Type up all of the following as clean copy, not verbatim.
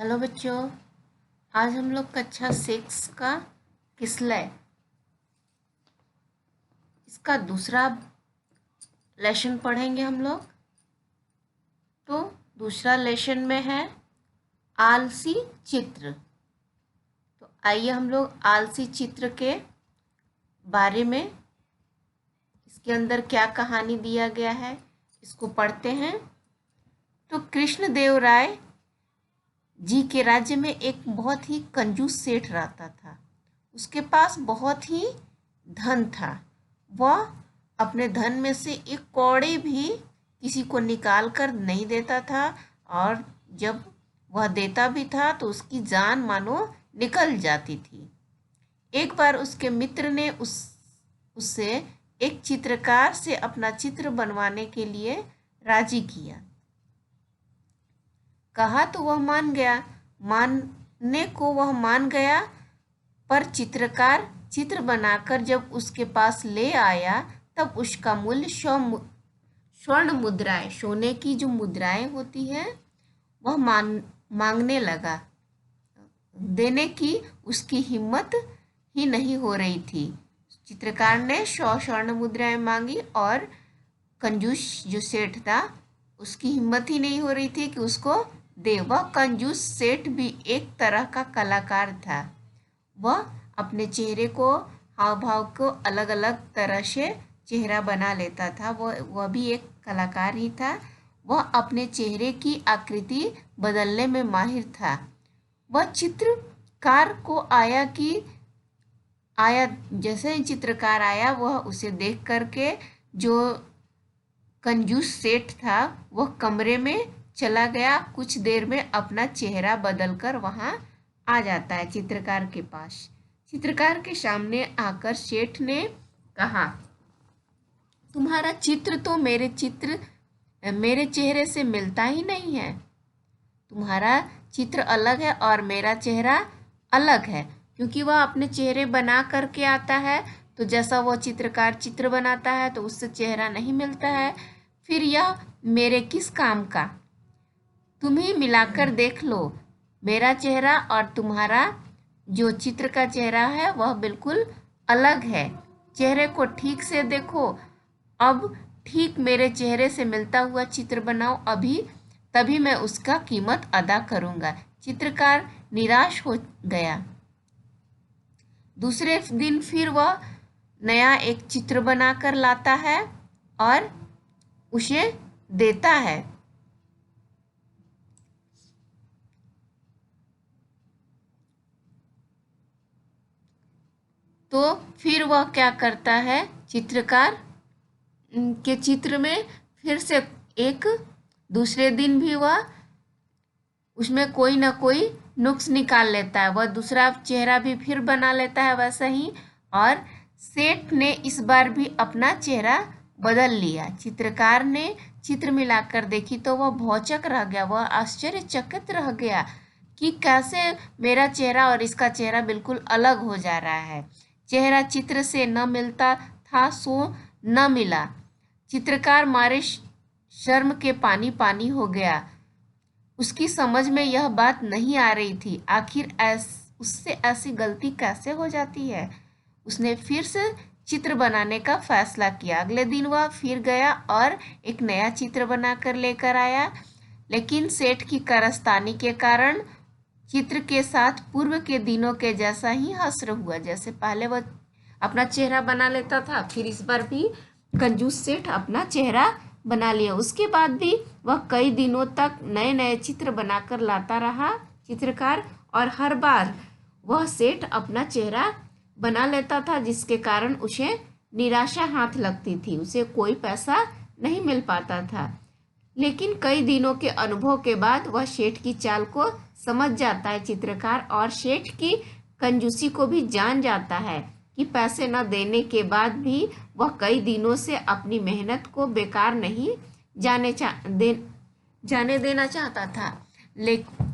Hello बच्चों। आज हम लोग कक्षा 6 का किसलय इसका दूसरा लेसन पढ़ेंगे हम लोग। तो दूसरा लेसन में है आलसी चित्र। तो आइए हम लोग आलसी चित्र के बारे में, इसके अंदर क्या कहानी दिया गया है, इसको पढ़ते हैं। तो कृष्णदेव राय जी के राज्य में एक बहुत ही कंजूस सेठ रहता था। उसके पास बहुत ही धन था। वह अपने धन में से एक कौड़ी भी किसी को निकाल कर नहीं देता था, और जब वह देता भी था तो उसकी जान मानो निकल जाती थी। एक बार उसके मित्र ने उससे एक चित्रकार से अपना चित्र बनवाने के लिए राजी किया। कहा तो वह मान गया। मानने को वह मान गया, पर चित्रकार चित्र बनाकर जब उसके पास ले आया तब उसका मूल्य स्वर्ण मुद्राएं, सोने की जो मुद्राएं होती है, वह मांगने लगा। देने की उसकी हिम्मत ही नहीं हो रही थी। चित्रकार ने 100 स्वर्ण मुद्राएं मांगी और कंजूस जो सेठ था उसकी हिम्मत ही नहीं हो रही थी कि उसको दे। वह कंजूस सेठ भी एक तरह का कलाकार था। वह अपने चेहरे को, हाव भाव को अलग अलग तरह से चेहरा बना लेता था। वह भी एक कलाकार ही था। वह अपने चेहरे की आकृति बदलने में माहिर था। वह चित्रकार को आया जैसे ही चित्रकार आया, वह उसे देख करके, जो कंजूस सेठ था, वह कमरे में चला गया। कुछ देर में अपना चेहरा बदलकर वहाँ आ जाता है चित्रकार के पास। चित्रकार के सामने आकर सेठ ने कहा, तुम्हारा चित्र तो मेरे चेहरे से मिलता ही नहीं है। तुम्हारा चित्र अलग है और मेरा चेहरा अलग है। क्योंकि वह अपने चेहरे बना करके आता है, तो जैसा वह चित्रकार चित्र बनाता है तो उससे चेहरा नहीं मिलता है। फिर यह मेरे किस काम का? तुम ही मिलाकर देख लो। मेरा चेहरा और तुम्हारा जो चित्र का चेहरा है वह बिल्कुल अलग है। चेहरे को ठीक से देखो। अब ठीक मेरे चेहरे से मिलता हुआ चित्र बनाओ अभी, तभी मैं उसका कीमत अदा करूँगा। चित्रकार निराश हो गया। दूसरे दिन फिर वह नया एक चित्र बनाकर लाता है और उसे देता है। तो फिर वह क्या करता है, चित्रकार के चित्र में फिर से एक दूसरे दिन भी वह उसमें कोई ना कोई नुक्स निकाल लेता है। वह दूसरा चेहरा भी फिर बना लेता है वैसा ही, और सेठ ने इस बार भी अपना चेहरा बदल लिया। चित्रकार ने चित्र मिलाकर देखी तो वह भौचक रह गया। वह आश्चर्यचकित रह गया कि कैसे मेरा चेहरा और इसका चेहरा बिल्कुल अलग हो जा रहा है। चेहरा चित्र से न मिलता था सो न मिला। चित्रकार मारे शर्म के पानी पानी हो गया। उसकी समझ में यह बात नहीं आ रही थी, आखिर उससे ऐसी गलती कैसे हो जाती है। उसने फिर से चित्र बनाने का फैसला किया। अगले दिन वह फिर गया और एक नया चित्र बनाकर लेकर आया, लेकिन सेठ की कारस्तानी के कारण चित्र के साथ पूर्व के दिनों के जैसा ही हश्र हुआ। जैसे पहले वह अपना चेहरा बना लेता था, फिर इस बार भी कंजूस सेठ अपना चेहरा बना लिया। उसके बाद भी वह कई दिनों तक नए नए चित्र बनाकर लाता रहा चित्रकार, और हर बार वह सेठ अपना चेहरा बना लेता था, जिसके कारण उसे निराशा हाथ लगती थी। उसे कोई पैसा नहीं मिल पाता था। लेकिन कई दिनों के अनुभव के बाद वह सेठ की चाल को समझ जाता है चित्रकार, और सेठ की कंजूसी को भी जान जाता है कि पैसे न देने के बाद भी वह कई दिनों से अपनी मेहनत को बेकार नहीं जाने देना चाहता था। लेकिन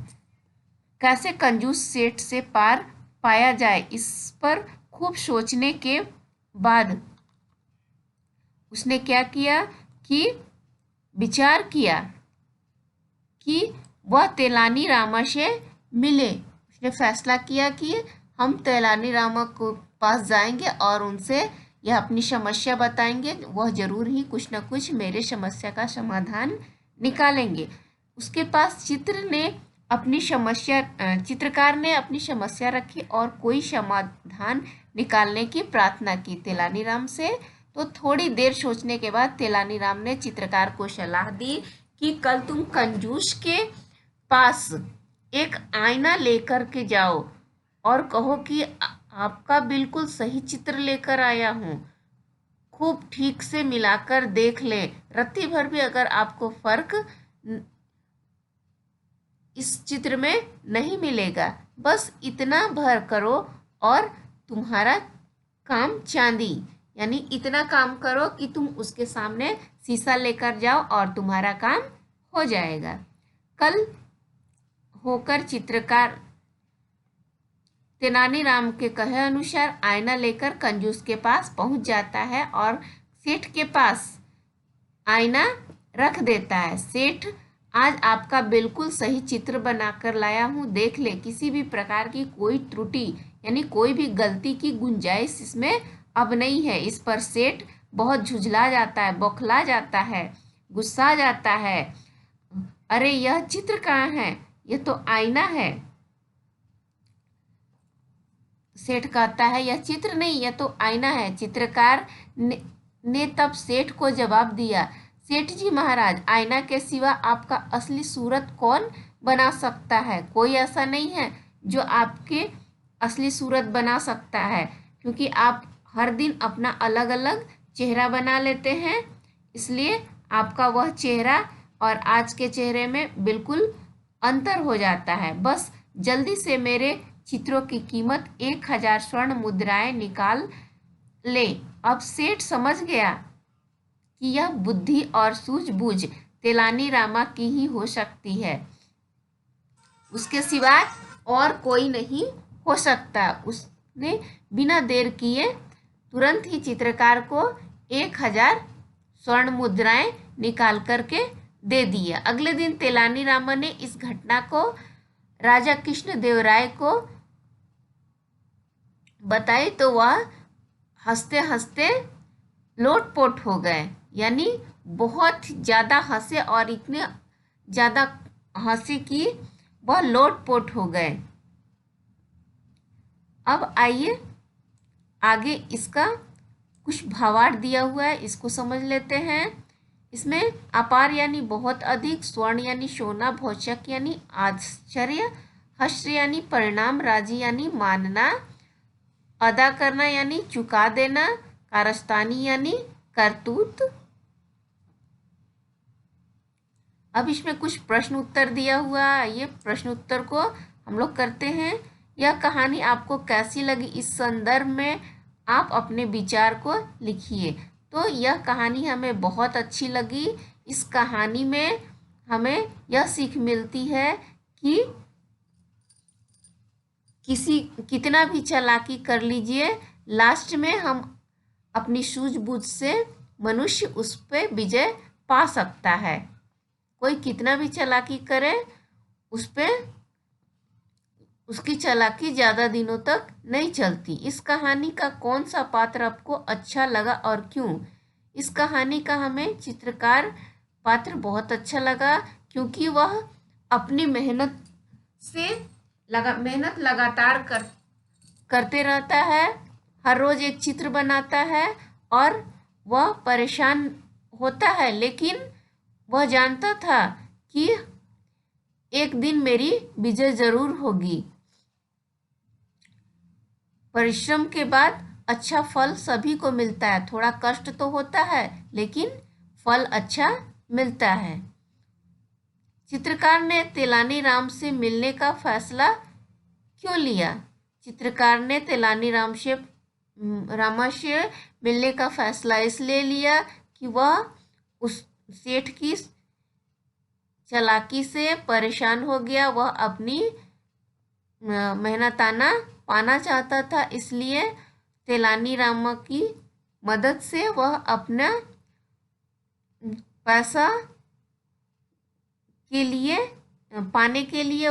कैसे कंजूस सेठ से पार पाया जाए, इस पर खूब सोचने के बाद उसने क्या किया कि विचार किया कि वह तेलानी रामा से मिले। उसने फैसला किया कि हम तेलानीरामा को पास जाएंगे और उनसे यह अपनी समस्या बताएंगे, वह जरूर ही कुछ न कुछ मेरे समस्या का समाधान निकालेंगे। उसके पास चित्रकार ने अपनी समस्या रखी और कोई समाधान निकालने की प्रार्थना की तेलानीराम से। तो थोड़ी देर सोचने के बाद तेलानीराम ने चित्रकार को सलाह दी कि कल तुम कंजूस के पास एक आईना लेकर के जाओ और कहो कि आपका बिल्कुल सही चित्र लेकर आया हूँ, खूब ठीक से मिलाकर देख लें, रत्ती भर भी अगर आपको फर्क इस चित्र में नहीं मिलेगा, बस इतना भर करो और तुम्हारा काम चांदी। यानी इतना काम करो कि तुम उसके सामने शीशा लेकर जाओ और तुम्हारा काम हो जाएगा। कल होकर चित्रकार तेनालीराम के कहे अनुसार आईना लेकर कंजूस के पास पहुंच जाता है और सेठ के पास आईना रख देता है। सेठ, आज आपका बिल्कुल सही चित्र बनाकर लाया हूँ, देख ले, किसी भी प्रकार की कोई त्रुटि यानी कोई भी गलती की गुंजाइश इसमें अब नहीं है। इस पर सेठ बहुत झुंझला जाता है, बौखला जाता है, गुस्सा जाता है। अरे यह चित्र कहाँ है, यह तो आईना है। सेठ कहता है यह चित्र नहीं, यह तो आईना है। चित्रकार ने तब सेठ को जवाब दिया, सेठ जी महाराज, आईना के सिवा आपका असली सूरत कौन बना सकता है? कोई ऐसा नहीं है जो आपके असली सूरत बना सकता है, क्योंकि आप हर दिन अपना अलग अलग चेहरा बना लेते हैं, इसलिए आपका वह चेहरा और आज के चेहरे में बिल्कुल अंतर हो जाता है। बस जल्दी से मेरे चित्रों की कीमत 1000 स्वर्ण मुद्राएं निकाल ले। अब सेठ समझ गया कि यह बुद्धि और सूझबूझ तेलानीरामा की ही हो सकती है, उसके सिवाय और कोई नहीं हो सकता। उसने बिना देर किए तुरंत ही चित्रकार को 1000 स्वर्ण मुद्राएं निकाल करके दे दिया। अगले दिन तेलानीरामा ने इस घटना को राजा कृष्णदेवराय को बताई तो वह हंसते हंसते लोटपोट हो गए। यानी बहुत ज़्यादा हंसे और इतने ज़्यादा हंसे कि वह लोटपोट हो गए। अब आइए आगे इसका कुछ भावार्थ दिया हुआ है, इसको समझ लेते हैं। इसमें अपार यानी बहुत अधिक, स्वर्ण यानी सोना, भौचक यानी आश्चर्य, हर्ष यानी परिणाम, राजी यानी मानना, अदा करना यानी चुका देना, कारस्तानी यानी करतूत। अब इसमें कुछ प्रश्न उत्तर दिया हुआ है, ये प्रश्न उत्तर को हम लोग करते हैं। यह कहानी आपको कैसी लगी, इस संदर्भ में आप अपने विचार को लिखिए। तो यह कहानी हमें बहुत अच्छी लगी। इस कहानी में हमें यह सीख मिलती है कि कितना भी चालाकी कर लीजिए, लास्ट में हम अपनी सूझबूझ से मनुष्य उस पर विजय पा सकता है। कोई कितना भी चालाकी करे, उस पर उसकी चालाकी ज़्यादा दिनों तक नहीं चलती। इस कहानी का कौन सा पात्र आपको अच्छा लगा और क्यों? इस कहानी का हमें चित्रकार पात्र बहुत अच्छा लगा, क्योंकि वह अपनी मेहनत लगातार करते रहता है, हर रोज़ एक चित्र बनाता है और वह परेशान होता है, लेकिन वह जानता था कि एक दिन मेरी विजय जरूर होगी। परिश्रम के बाद अच्छा फल सभी को मिलता है, थोड़ा कष्ट तो होता है लेकिन फल अच्छा मिलता है। चित्रकार ने तेलानीराम से मिलने का फैसला क्यों लिया? चित्रकार ने तेलानीराम से मिलने का फैसला इसलिए लिया कि वह उस सेठ की चालाकी से परेशान हो गया, वह अपनी मेहनताना पाना चाहता था, इसलिए तेलानीराम की मदद से वह अपना पैसा के लिए पाने के लिए